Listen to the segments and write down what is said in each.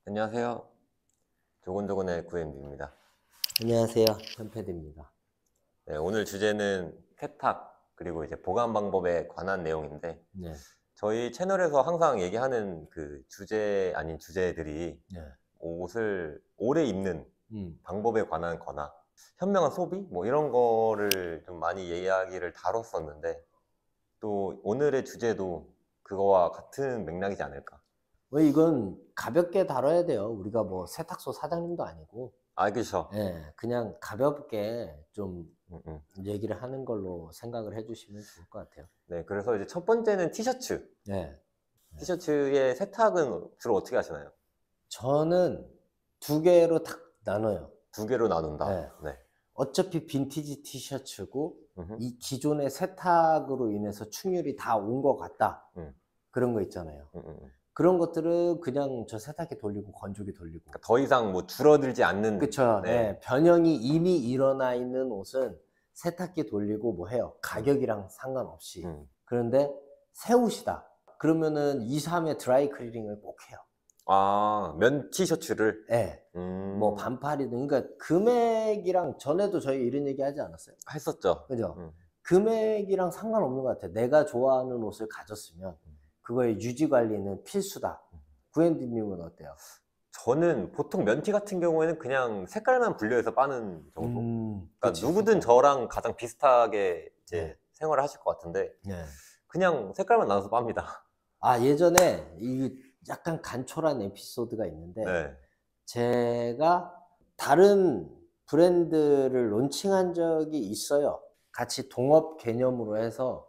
안녕하세요. 조곤조곤의 구엠비입니다. 안녕하세요. 현패드입니다. 네, 오늘 주제는 세탁 그리고 이제 보관 방법에 관한 내용인데 네. 저희 채널에서 항상 얘기하는 그 주제 아닌 주제들이 네. 옷을 오래 입는 방법에 관한 거나 현명한 소비 뭐 이런 거를 좀 많이 이야기를 다뤘었는데 또 오늘의 주제도 그거와 같은 맥락이지 않을까. 왜 이건 가볍게 다뤄야 돼요. 우리가 뭐 세탁소 사장님도 아니고, 아, 그렇죠. 그냥 가볍게 좀 음, 음. 얘기를 하는 걸로 생각을 해주시면 좋을 것 같아요. 네, 그래서 이제 첫 번째는 티셔츠. 네. 티셔츠의 세탁은 주로 어떻게 하시나요? 저는 두 개로 딱 나눠요. 두 개로 나눈다. 네. 네. 어차피 빈티지 티셔츠고, 음흠. 이 기존의 세탁으로 인해서 충혈이 다 온 것 같다. 그런 거 있잖아요. 그런 것들은 그냥 저 세탁기 돌리고 건조기 돌리고. 그러니까 더 이상 뭐 줄어들지 않는. 그쵸. 네. 네. 변형이 이미 일어나 있는 옷은 세탁기 돌리고 뭐 해요. 가격이랑 상관없이. 그런데 새 옷이다. 그러면은 2, 3회 드라이 클리닝을 꼭 해요. 아, 면 티셔츠를? 네. 뭐 반팔이든. 그러니까 금액이랑 전에도 저희 이런 얘기 하지 않았어요? 했었죠. 그죠? 금액이랑 상관없는 것 같아요. 내가 좋아하는 옷을 가졌으면 그거의 유지 관리는 필수다. 구엔디님은 어때요? 저는 보통 면티 같은 경우에는 그냥 색깔만 분류해서 빠는 정도? 그러니까 그치, 누구든 색깔. 저랑 가장 비슷하게 이제 네. 생활을 하실 것 같은데 네. 그냥 색깔만 나눠서 빱니다. 아, 예전에 이 약간 간촐한 에피소드가 있는데 네. 제가 다른 브랜드를 론칭한 적이 있어요. 같이 동업 개념으로 해서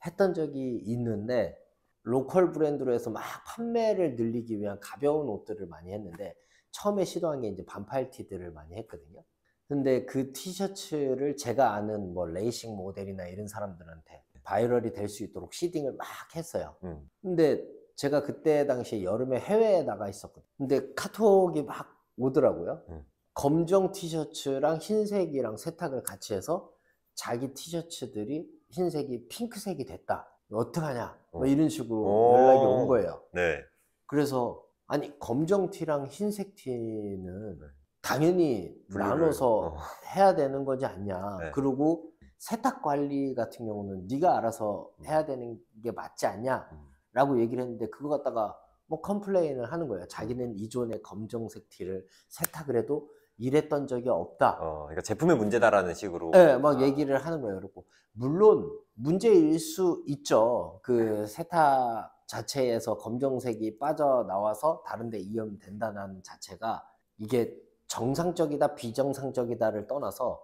했던 적이 있는데 로컬 브랜드로 해서 막 판매를 늘리기 위한 가벼운 옷들을 많이 했는데 처음에 시도한 게 이제 반팔티들을 많이 했거든요. 근데 그 티셔츠를 제가 아는 뭐 레이싱 모델이나 이런 사람들한테 바이럴이 될 수 있도록 시딩을 막 했어요. 근데 제가 그때 당시에 여름에 해외에 나가 있었거든요. 근데 카톡이 막 오더라고요. 검정 티셔츠랑 흰색이랑 세탁을 같이 해서 자기 티셔츠들이 흰색이 핑크색이 됐다. 어떡하냐? 뭐 이런 식으로 연락이 온 거예요. 네. 그래서 아니 검정 티랑 흰색 티는 당연히 분류를, 나눠서 해야 되는 거지 않냐. 네. 그리고 세탁 관리 같은 경우는 네가 알아서 해야 되는 게 맞지 않냐 라고 얘기를 했는데 그거 갖다가 뭐 컴플레인을 하는 거예요. 자기는 이전에 검정색 티를 세탁을 해도 일했던 적이 없다. 그러니까 제품의 문제다라는 식으로. 네, 막 얘기를 하는 거예요. 그리고 물론 문제일 수 있죠. 그 세탁 자체에서 검정색이 빠져나와서 다른 데 이염된다는 자체가 이게 정상적이다 비정상적이다를 떠나서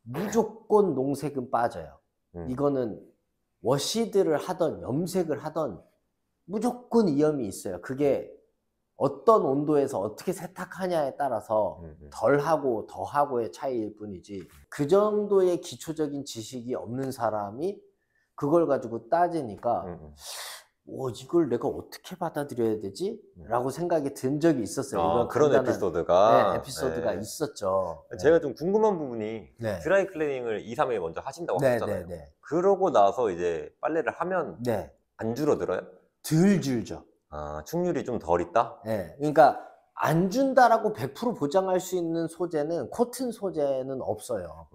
무조건 농색은 빠져요. 이거는 워시드를 하던 염색을 하던 무조건 이염이 있어요. 그게 어떤 온도에서 어떻게 세탁하냐에 따라서 덜하고 더하고의 차이일 뿐이지 그 정도의 기초적인 지식이 없는 사람이 그걸 가지고 따지니까 이걸 내가 어떻게 받아들여야 되지? 라고 생각이 든 적이 있었어요. 이건 그런 간단한, 에피소드가. 네, 에피소드가 네. 있었죠. 제가 좀 궁금한 부분이 네. 드라이 클리닝을 2, 3일 먼저 하신다고 네, 하셨잖아요. 네, 네. 그러고 나서 이제 빨래를 하면 네. 안 줄어들어요? 덜 줄죠. 충률이 좀 덜 있다? 네. 그러니까 안 준다라고 100% 보장할 수 있는 소재는 코튼 소재는 없어요.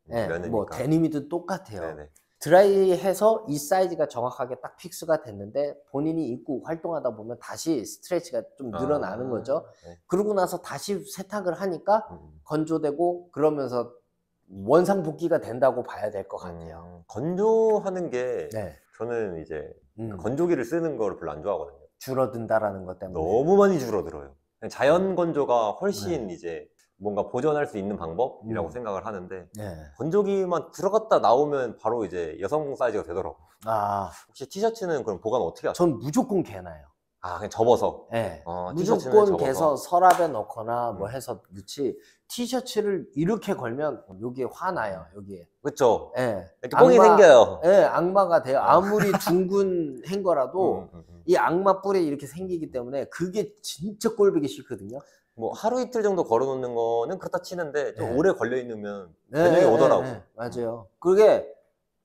면이니까. 뭐 데님이든 똑같아요. 네네. 드라이해서 이 사이즈가 정확하게 딱 픽스가 됐는데 본인이 입고 활동하다 보면 다시 스트레치가 좀 늘어나는 거죠. 네. 그러고 나서 다시 세탁을 하니까 건조되고 그러면서 원상복귀가 된다고 봐야 될 것 같아요. 건조하는 게 네. 저는 이제 건조기를 쓰는 걸 별로 안 좋아하거든요. 줄어든다라는 것 때문에. 너무 많이 줄어들어요. 그냥 자연 건조가 훨씬 이제 뭔가 보존할 수 있는 방법이라고 생각을 하는데 네. 건조기만 들어갔다 나오면 바로 이제 여성용 사이즈가 되더라고. 혹시 티셔츠는 그럼 보관 어떻게 하세요? 전 무조건 개나요. 그냥 접어서? 네. 티셔츠는 무조건 접어서. 개서 서랍에 넣거나 뭐 해서 넣지. 티셔츠를 이렇게 걸면 여기에 화나요. 여기에. 그쵸? 네. 이렇게 뽕이 생겨요. 네, 악마가 돼요. 아무리 둥근 행거라도 이 악마 뿔이 이렇게 생기기 때문에 그게 진짜 꼴보기 싫거든요. 뭐 하루 이틀 정도 걸어놓는 거는 그렇다 치는데 좀 네. 오래 걸려있으면 변형이 오더라고. 맞아요. 그게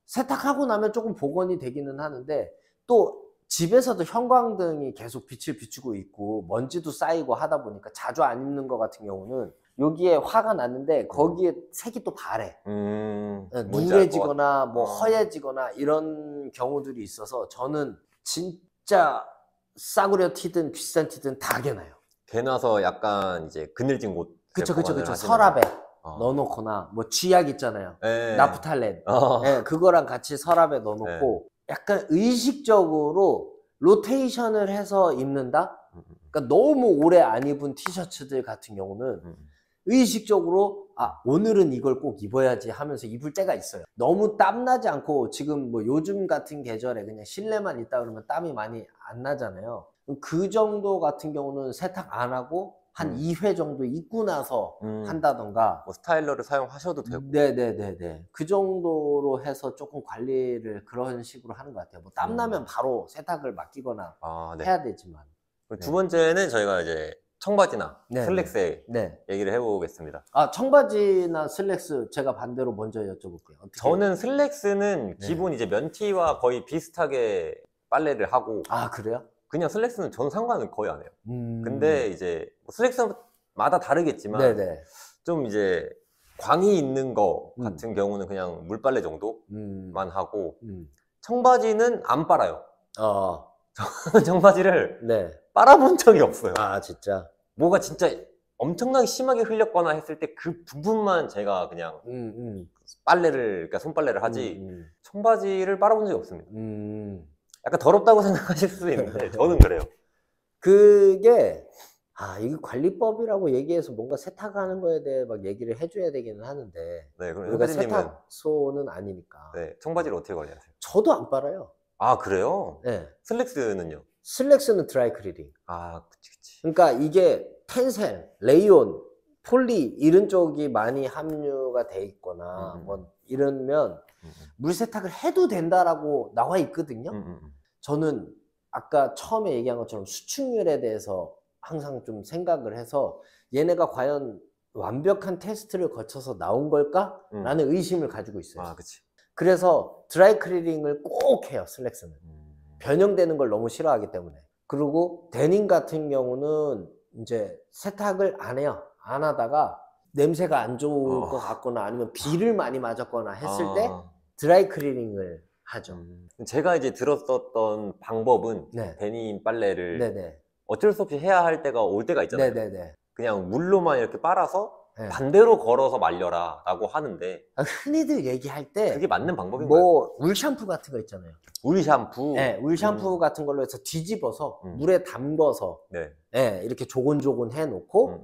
세탁하고 나면 조금 복원이 되기는 하는데 또 집에서도 형광등이 계속 빛을 비추고 있고 먼지도 쌓이고 하다 보니까 자주 안 입는 것 같은 경우는 여기에 화가 났는데 거기에 색이 또 바래. 뭔지 알 것 누래지거나 뭐 같아. 허해지거나 이런 경우들이 있어서 저는 진짜 싸구려 티든 비싼 티든 다 개나요. 개나서 약간 이제 그늘진 곳. 그쵸. 서랍에 넣어놓거나 뭐 쥐약 있잖아요. 네. 나프탈렌. 네, 그거랑 같이 서랍에 넣어놓고 약간 의식적으로 로테이션을 해서 입는다? 그러니까 너무 오래 안 입은 티셔츠들 같은 경우는 의식적으로 오늘은 이걸 꼭 입어야지 하면서 입을 때가 있어요. 너무 땀나지 않고 지금 뭐 요즘 같은 계절에 그냥 실내만 있다 그러면 땀이 많이 안 나잖아요. 그 정도 같은 경우는 세탁 안 하고 한 2회 정도 입고 나서 한다던가 뭐 스타일러를 사용하셔도 되고. 네네네네. 그 정도로 해서 조금 관리를 그런 식으로 하는 것 같아요. 뭐 땀나면 바로 세탁을 맡기거나 해야 되지만. 두 번째는 저희가 이제 청바지나 슬랙스에 얘기를 해보겠습니다. 청바지나 슬랙스 제가 반대로 먼저 여쭤볼게요. 어떻게? 저는 슬랙스는 기본 이제 면티와 거의 비슷하게 빨래를 하고. 그래요? 그냥 슬랙스는 저는 상관을 거의 안 해요. 근데 이제 뭐 슬랙스마다 다르겠지만 좀 이제 광이 있는 거 같은 경우는 그냥 물빨래 정도만 하고 청바지는 안 빨아요. 저는 청바지를 빨아본 적이 없어요. 진짜? 뭐가 진짜 엄청나게 심하게 흘렸거나 했을 때 그 부분만 제가 그냥 그러니까 손빨래를 하지 청바지를 빨아본 적이 없습니다. 약간 더럽다고 생각하실 수도 있는데 저는 그래요. 그게 이게 관리법이라고 얘기해서 뭔가 세탁하는 거에 대해 막 얘기를 해줘야 되기는 하는데 그럼 우리가 세탁소는 아니니까. 청바지를 어떻게 관리하세요? 저도 안 빨아요. 그래요? 슬랙스는요? 슬랙스는 드라이클리닝. 그치. 그러니까 이게 텐셀, 레이온, 폴리 이런 쪽이 많이 함유가 돼 있거나 뭐 이러면 물세탁을 해도 된다라고 나와 있거든요. 저는 아까 처음에 얘기한 것처럼 수축률에 대해서 항상 좀 생각을 해서 얘네가 과연 완벽한 테스트를 거쳐서 나온 걸까? 라는 의심을 가지고 있어요. 그치. 그래서 드라이클리닝을 꼭 해요, 슬랙스는. 변형되는 걸 너무 싫어하기 때문에. 그리고 데님 같은 경우는 이제 세탁을 안 해요. 안 하다가 냄새가 안 좋을 것 같거나 아니면 비를 많이 맞았거나 했을 때 드라이클리닝을 하죠. 제가 이제 들었었던 방법은 데님 빨래를 어쩔 수 없이 해야 할 때가 올 때가 있잖아요. 그냥 물로만 이렇게 빨아서 반대로 걸어서 말려라 라고 하는데 흔히들 얘기할 때 그게 맞는 방법인가요? 뭐 울 샴푸 같은 거 있잖아요. 울 샴푸? 울 샴푸 같은 걸로 해서 뒤집어서 물에 담궈서 이렇게 조곤조곤 해놓고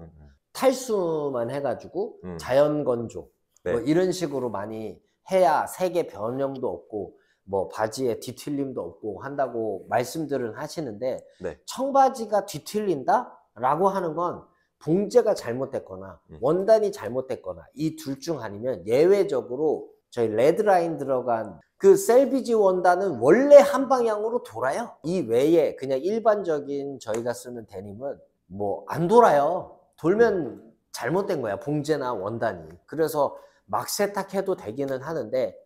탈수만 해가지고 자연 건조 뭐 이런 식으로 많이 해야 색의 변형도 없고 뭐 바지에 뒤틀림도 없고 한다고 말씀들은 하시는데 청바지가 뒤틀린다? 라고 하는 건 봉제가 잘못됐거나 원단이 잘못됐거나 이 둘 중 아니면 예외적으로 저희 레드라인 들어간 그 셀비지 원단은 원래 한 방향으로 돌아요. 이 외에 그냥 일반적인 저희가 쓰는 데님은 뭐 안 돌아요. 돌면 잘못된 거야, 봉제나 원단이. 그래서 막 세탁해도 되기는 하는데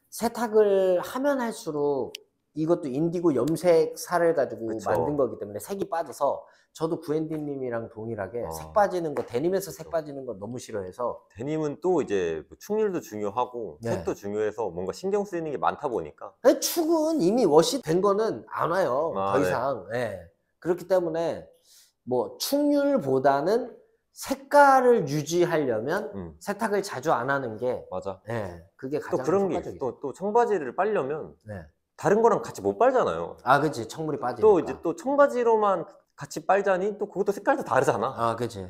세탁을 하면 할수록 이것도 인디고 염색 살을 가지고 만든 거기 때문에 색이 빠져서 저도 구앤디님이랑 동일하게 색 빠지는 거, 데님에서 색 빠지는 거 너무 싫어해서. 데님은 또 이제 축률도 중요하고 색도 중요해서 뭔가 신경 쓰이는 게 많다 보니까 축은 이미 워시 된 거는 안 와요. 더 이상. 그렇기 때문에 뭐 축률보다는 색깔을 유지하려면 세탁을 자주 안 하는 게 그게 가장 또 그런 게 효과적이죠. 또 청바지를 빨려면 다른 거랑 같이 못 빨잖아요. 그치. 청물이 빠지니까. 또 이제 또 청바지로만 같이 빨자니 또 그것도 색깔도 다르잖아. 그치.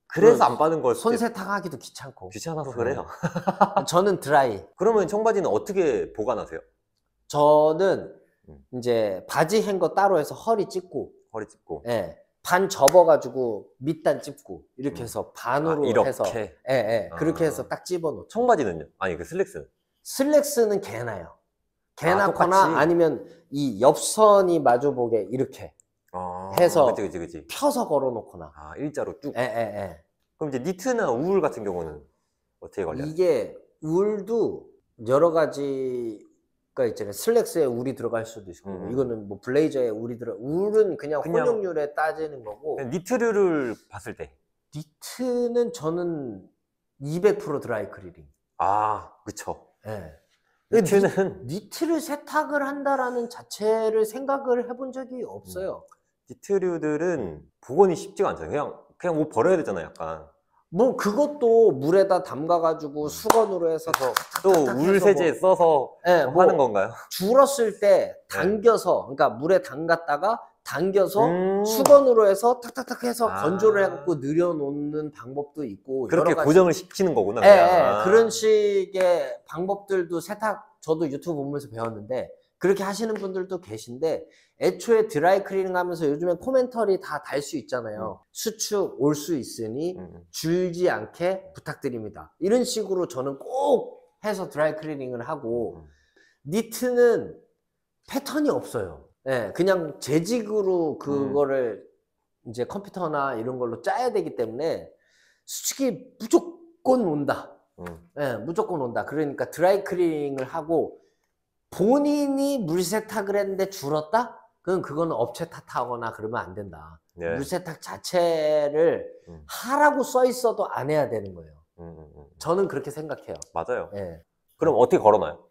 그래서 안 빠는 걸 손 세탁하기도 귀찮고. 귀찮아서 그래요. 저는 드라이. 그러면 청바지는 어떻게 보관하세요? 저는 이제 바지 행거 따로 해서 허리 찢고 반 접어가지고 밑단 찝고 이렇게 해서 반으로 이렇게? 해서 그렇게 해서 딱 집어놓죠. 청바지는요? 아니 그 슬랙스는? 슬랙스는 개나요. 개나거나 똑같이? 아니면 이 옆선이 마주보게 이렇게 해서 그치. 펴서 걸어놓거나. 일자로 쭉? 그럼 이제 니트나 울 같은 경우는 어떻게 관리하세요? 이게 울도 여러 가지 있잖아요. 슬랙스에 울이 들어갈 수도 있고, 이거는 뭐 블레이저에 울은 그냥 그냥 혼용률에 따지는 거고. 니트류를 봤을 때. 니트는 저는 200% 드라이 클리닝. 아, 그쵸. 네. 니트는 니트를 세탁을 한다라는 자체를 생각을 해본 적이 없어요. 니트류들은 복원이 쉽지가 않잖아요. 그냥 옷 버려야 되잖아요, 약간. 뭐 그것도 물에다 담가가지고 수건으로 해서 또 울 세제 써서 네, 뭐 하는 건가요? 줄었을 때 당겨서, 그러니까 물에 담갔다가 당겨서 수건으로 해서 탁탁탁 해서 건조를 해갖고 늘여놓는 방법도 있고. 그렇게 여러 가지. 고정을 시키는 거구나. 네, 그런 식의 방법들도 저도 유튜브 보면서 배웠는데 그렇게 하시는 분들도 계신데, 애초에 드라이 클리닝 하면서 요즘에 코멘터리 다 달 수 있잖아요. 수축 올 수 있으니 줄지 않게 부탁드립니다. 이런 식으로 저는 꼭 해서 드라이 클리닝을 하고, 니트는 패턴이 없어요. 네, 그냥 재직으로 그거를 이제 컴퓨터나 이런 걸로 짜야 되기 때문에 수축이 무조건 온다. 네, 무조건 온다. 그러니까 드라이 클리닝을 하고 본인이 물 세탁을 했는데 줄었다? 그럼 그거는 업체 탓하거나 그러면 안 된다. 네. 물 세탁 자체를 하라고 써 있어도 안 해야 되는 거예요. 저는 그렇게 생각해요. 맞아요. 네. 그럼 어떻게 걸어놔요?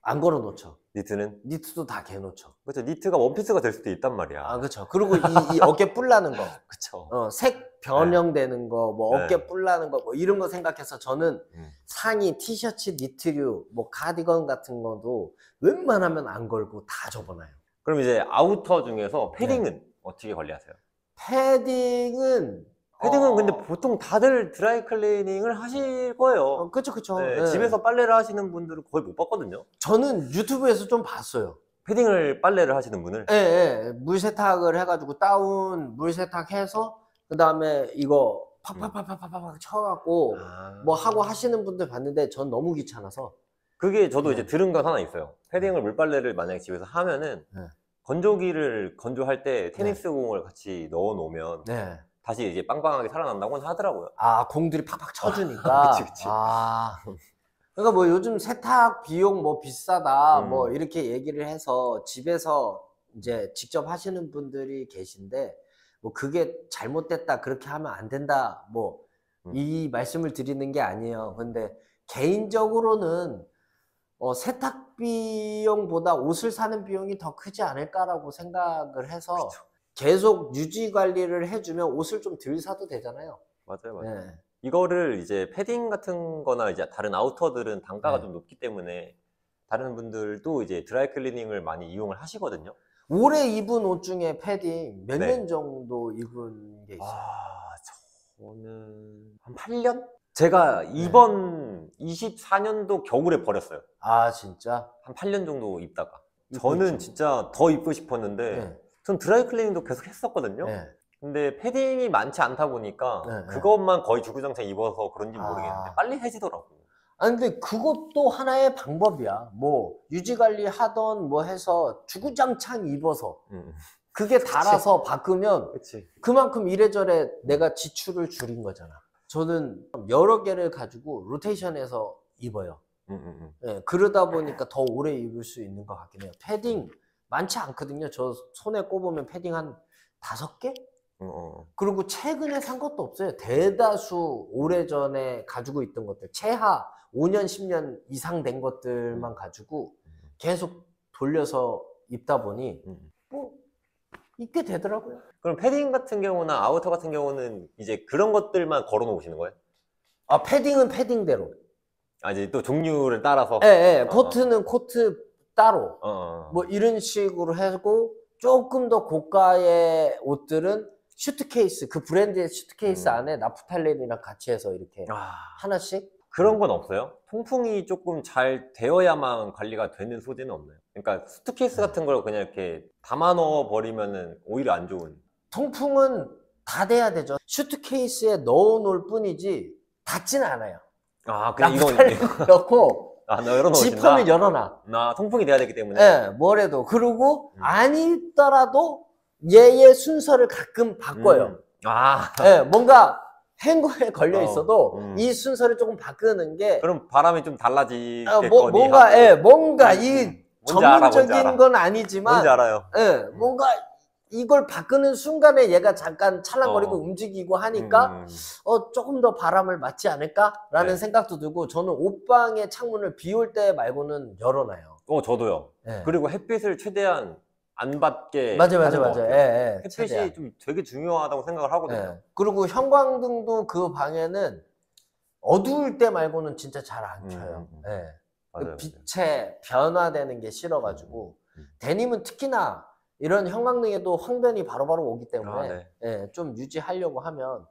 안 걸어 놓죠. 니트는? 니트도 다 개놓죠. 그렇죠. 니트가 원피스가 될 수도 있단 말이야. 아, 그렇죠. 그리고 이 어깨 뿔나는 거, 그쵸. 색 변형되는 거, 뭐 네. 어깨 뿔나는 거, 뭐 이런 거 생각해서 저는 상의, 티셔츠, 니트류, 뭐 카디건 같은 것도 웬만하면 안 걸고 다 접어놔요. 그럼 이제 아우터 중에서 패딩은 어떻게 관리하세요? 패딩은 근데 보통 다들 드라이 클리닝을 하실 거예요. 그쵸. 네, 네. 집에서 빨래를 하시는 분들은 거의 못 봤거든요. 저는 유튜브에서 좀 봤어요. 패딩을 빨래를 하시는 분을. 예. 물 세탁을 해가지고 물 세탁해서 그 다음에 이거 팍팍팍팍팍 쳐갖고 뭐 하고 하시는 분들 봤는데 전 너무 귀찮아서. 그게 저도 이제 들은 건 하나 있어요. 패딩을 물빨래를 만약에 집에서 하면은 건조기를 건조할 때 테니스 공을 같이 넣어 놓으면 다시 이제 빵빵하게 살아난다고 하더라고요. 아, 공들이 팍팍 쳐주니까. 그치. 아. 그러니까 뭐 요즘 세탁 비용 뭐 비싸다 뭐 이렇게 얘기를 해서 집에서 이제 직접 하시는 분들이 계신데, 뭐 그게 잘못됐다, 그렇게 하면 안 된다, 뭐 이 말씀을 드리는 게 아니에요. 근데 개인적으로는 세탁 비용보다 옷을 사는 비용이 더 크지 않을까라고 생각을 해서. 그쵸. 계속 유지 관리를 해주면 옷을 좀 덜 사도 되잖아요. 맞아요. 네. 이거를 이제 패딩 같은 거나 이제 다른 아우터들은 단가가 좀 높기 때문에 다른 분들도 이제 드라이 클리닝을 많이 이용을 하시거든요. 올해 입은 옷 중에 패딩 몇 년 정도 입은 게 있어요? 저는 한 8년? 제가 이번 24년도 겨울에 버렸어요. 아, 진짜? 한 8년 정도 입다가. 저는 진짜 더 입고 싶었는데 전 드라이 클리닝도 계속 했었거든요. 근데 패딩이 많지 않다 보니까 그것만 거의 주구장창 입어서 그런지 모르겠는데 빨리 해지더라고요. 근데 그것도 하나의 방법이야. 뭐 유지 관리 하던 뭐 해서 주구장창 입어서 그게 달아서 바꾸면 그만큼 이래저래 내가 지출을 줄인 거잖아. 저는 여러 개를 가지고 로테이션해서 입어요. 그러다 보니까 더 오래 입을 수 있는 것 같긴 해요. 패딩 많지 않거든요. 저 손에 꼽으면 패딩 한 5개? 그리고 최근에 산 것도 없어요. 대다수 오래전에 가지고 있던 것들, 최하 5년, 10년 이상 된 것들만 가지고 계속 돌려서 입다 보니 뭐 입게 되더라고요. 그럼 패딩 같은 경우나 아우터 같은 경우는 이제 그런 것들만 걸어 놓으시는 거예요? 아, 패딩은 패딩대로. 이제 또 종류를 따라서? 코트는 코트 따로. 뭐 이런 식으로 하고, 조금 더 고가의 옷들은 슈트케이스, 그 브랜드의 슈트케이스 안에 나프탈렌이랑 같이 해서 이렇게 하나씩. 그런 건 없어요? 통풍이 조금 잘 되어야만 관리가 되는 소재는 없나요? 그러니까 수트케이스 같은 걸 그냥 이렇게 담아 넣어 버리면은 오히려 안 좋은. 통풍은 다 돼야 되죠. 슈트케이스에 넣어 놓을 뿐이지 닿지는 않아요. 그냥 이건 넣고 열어놓으신다? 지퍼를 열어놔. 통풍이 돼야 되기 때문에. 뭐래도. 그리고 아니더라도 얘의 순서를 가끔 바꿔요. 뭔가 행거에 걸려 있어도 이 순서를 조금 바꾸는 게. 그럼 바람이 좀 달라지겠거니. 뭔가 전문적인 건 아니지만 뭔지 알아요. 예, 뭔가 이걸 바꾸는 순간에 얘가 잠깐 찰랑거리고 움직이고 하니까 조금 더 바람을 맞지 않을까라는 네. 생각도 들고 저는 옷방의 창문을 비 올 때 말고는 열어놔요. 저도요. 예. 그리고 햇빛을 최대한 안 받게 맞아. 하는 것 같아요. 예, 햇빛이 최대한. 좀 되게 중요하다고 생각을 하거든요. 예. 그리고 형광등도 그 방에는 어두울 때 말고는 진짜 잘 안 켜요. 예. 맞아요. 빛에 변화되는 게 싫어가지고 데님은 특히나 이런 형광등에도 황변이 바로바로 오기 때문에 예, 좀 유지하려고 하면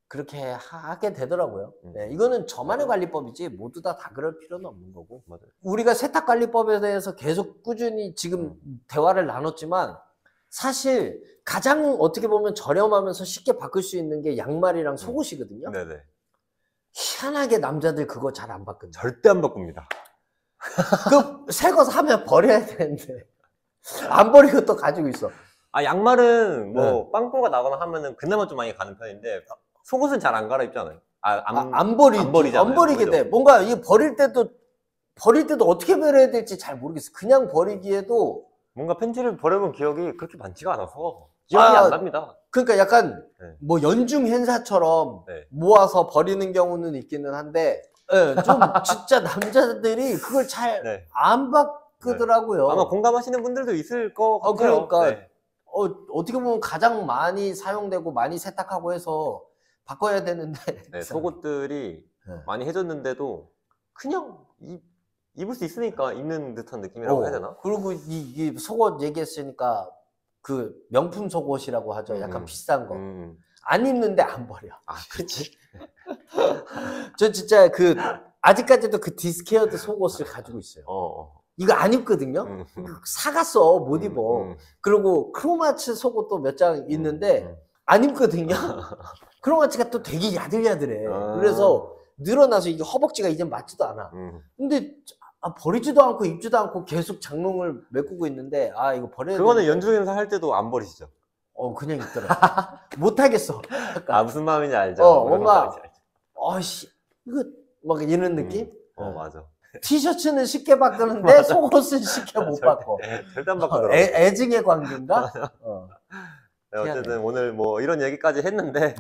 그렇게 하게 되더라고요. 예, 이거는 저만의 관리법이지 모두 다 그럴 필요는 없는 거고. 맞아요. 우리가 세탁관리법에 대해서 계속 꾸준히 지금 대화를 나눴지만 사실 가장 어떻게 보면 저렴하면서 쉽게 바꿀 수 있는 게 양말이랑 속옷이거든요. 네네. 희한하게 남자들 그거 잘 안 바꾼다. 절대 안 바꿉니다. 그 새 거 사면 버려야 되는데 안 버리고 또 가지고 있어. 양말은 뭐 빵꾸가 나거나 하면은 그나마 좀 많이 가는 편인데 속옷은 잘 안 갈아입잖아요. 안 버리잖아요. 안 버리게 그죠? 돼. 뭔가 이 버릴 때도 어떻게 버려야 될지 잘 모르겠어. 그냥 버리기에도 뭔가 팬티를 버려본 기억이 그렇게 많지가 않아서 기억이 안 납니다. 그러니까 약간 뭐 연중 행사처럼 모아서 버리는 경우는 있기는 한데 좀 진짜 남자들이 그걸 잘 안 바꾸더라고요. 아마 공감하시는 분들도 있을 것 같아요. 그러니까 어떻게 보면 가장 많이 사용되고 많이 세탁하고 해서 바꿔야 되는데 속옷들이 많이 해줬는데도 그냥 입을 수 있으니까 입는 듯한 느낌이라고 해야 되나? 그리고 이 속옷 얘기했으니까 그 명품 속옷이라고 하죠. 약간 비싼 거. 안 입는데 안 버려. 그렇지. 저 진짜 아직까지도 그 디스케어드 속옷을 가지고 있어요. 이거 안 입거든요. 사갔어, 못 입어. 그리고 크로마츠 속옷도 몇 장 있는데 안 입거든요. 크로마츠가 또 되게 야들야들해. 그래서 늘어나서 이게 허벅지가 이제 맞지도 않아. 근데 버리지도 않고 입지도 않고 계속 장롱을 메꾸고 있는데 이거 버려야 돼. 그거는 연중 행사 할 때도 안 버리시죠? 그냥 있더라. 못 하겠어. 무슨 마음인지 알죠? 뭔가 이거 막 이런 느낌? 맞아. 티셔츠는 쉽게 바꾸는데 속옷은 쉽게 못 바꿔. 절대 안 바꾸더라고. 애증의 관계인가? 어쨌든 오늘 뭐 이런 얘기까지 했는데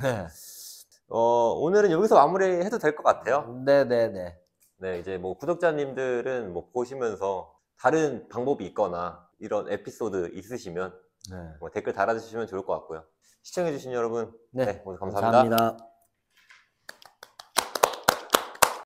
오늘은 여기서 마무리해도 될 것 같아요. 네네네. 네, 이제 뭐 구독자님들은 뭐 보시면서 다른 방법이 있거나 이런 에피소드 있으시면 뭐 댓글 달아주시면 좋을 것 같고요. 시청해주신 여러분, 모두 감사합니다. 감사합니다.